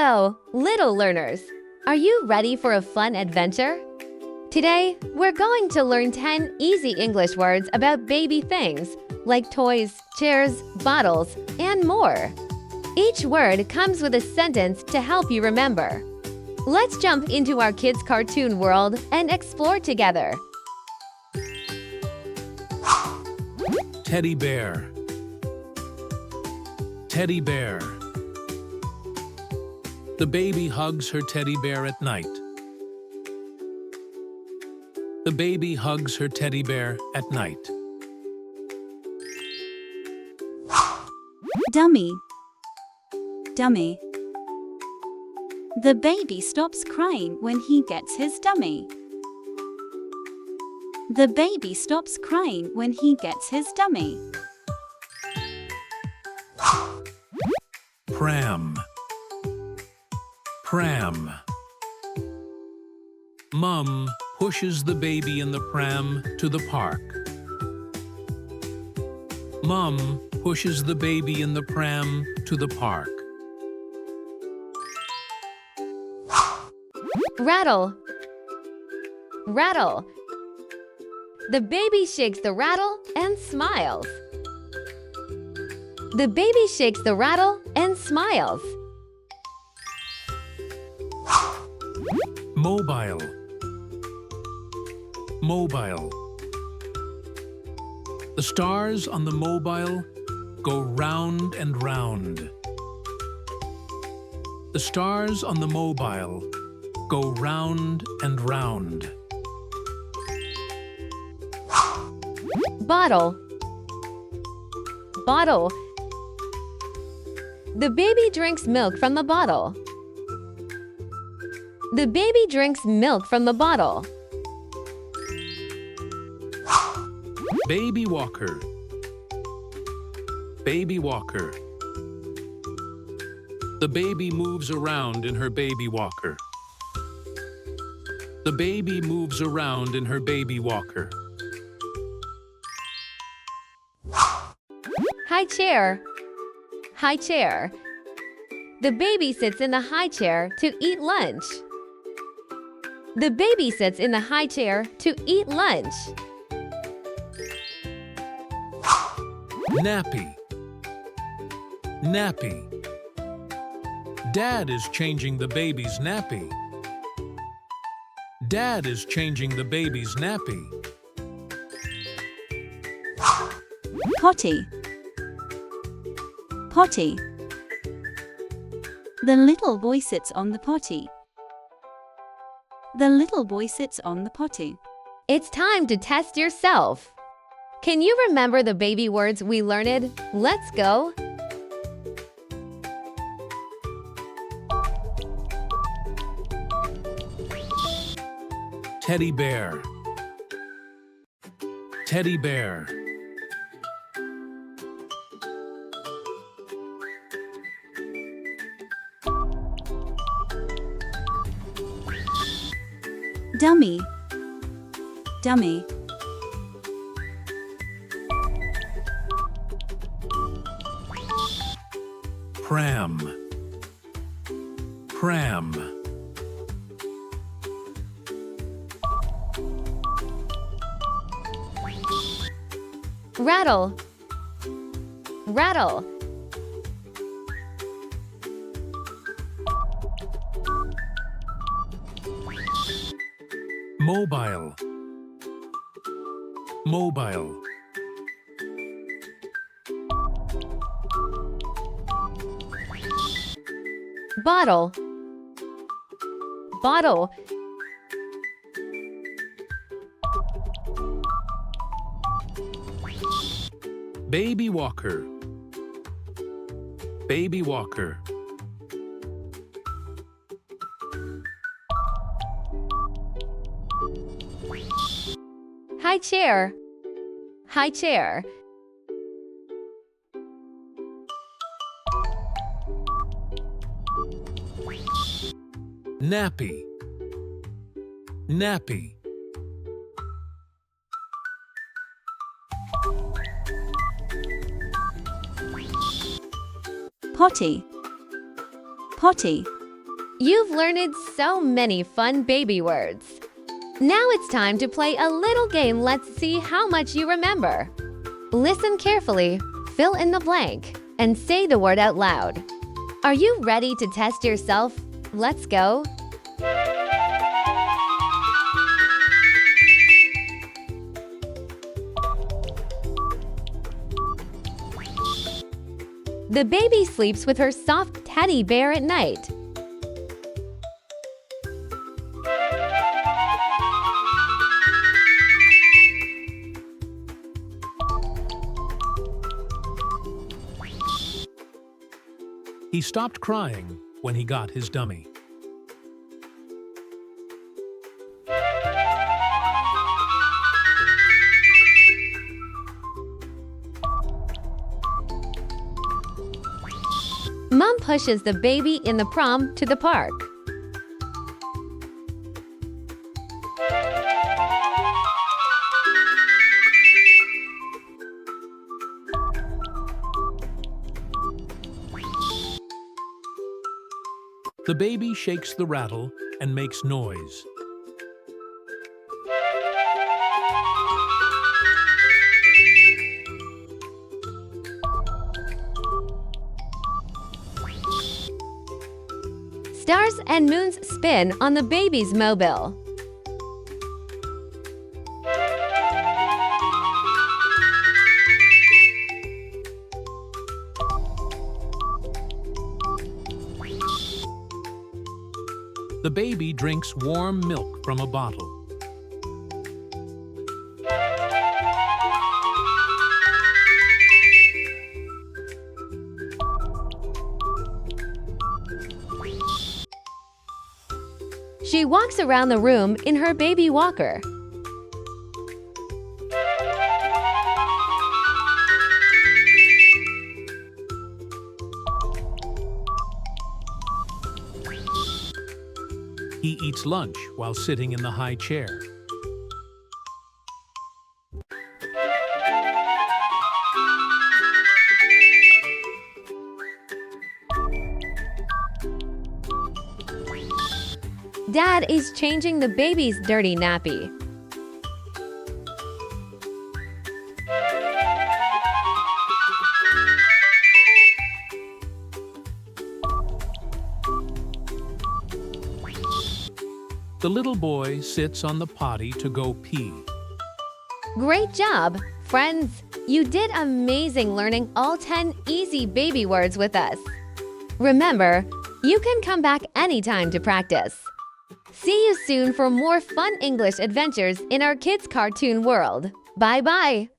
Hello, little learners! Are you ready for a fun adventure? Today, we're going to learn 10 easy English words about baby things, like toys, chairs, bottles, and more. Each word comes with a sentence to help you remember. Let's jump into our kids' cartoon world and explore together. Teddy bear. Teddy bear. The baby hugs her teddy bear at night. The baby hugs her teddy bear at night. Dummy. Dummy. The baby stops crying when he gets his dummy. The baby stops crying when he gets his dummy. Pram. Pram. Mom pushes the baby in the pram to the park. Mom pushes the baby in the pram to the park. Rattle. Rattle. The baby shakes the rattle and smiles. The baby shakes the rattle and smiles. Mobile. Mobile. The stars on the mobile go round and round. The stars on the mobile go round and round. Bottle. Bottle. The baby drinks milk from the bottle. The baby drinks milk from the bottle. Baby walker. Baby walker. The baby moves around in her baby walker. The baby moves around in her baby walker. High chair. High chair. The baby sits in the high chair to eat lunch. The baby sits in the high chair to eat lunch. Nappy. Nappy. Dad is changing the baby's nappy. Dad is changing the baby's nappy. Potty. Potty. The little boy sits on the potty. The little boy sits on the potty. It's time to test yourself. Can you remember the baby words we learned? Let's go. Teddy bear. Teddy bear. Dummy. Dummy. Pram. Pram. Rattle. Rattle. Mobile. Mobile. Bottle. Bottle. Baby walker. Baby walker. High chair. High chair. Nappy. Nappy. Potty. Potty. You've learned so many fun baby words. Now it's time to play a little game. Let's see how much you remember. Listen carefully, fill in the blank, and say the word out loud. Are you ready to test yourself? Let's go. The baby sleeps with her soft teddy bear at night. He stopped crying when he got his dummy. Mom pushes the baby in the pram to the park. The baby shakes the rattle and makes noise. Stars and moons spin on the baby's mobile. The baby drinks warm milk from a bottle. She walks around the room in her baby walker. He eats lunch while sitting in the high chair. Dad is changing the baby's dirty nappy. The little boy sits on the potty to go pee. Great job, friends! You did amazing learning all 10 easy baby words with us. Remember, you can come back anytime to practice. See you soon for more fun English adventures in our kids' cartoon world. Bye-bye!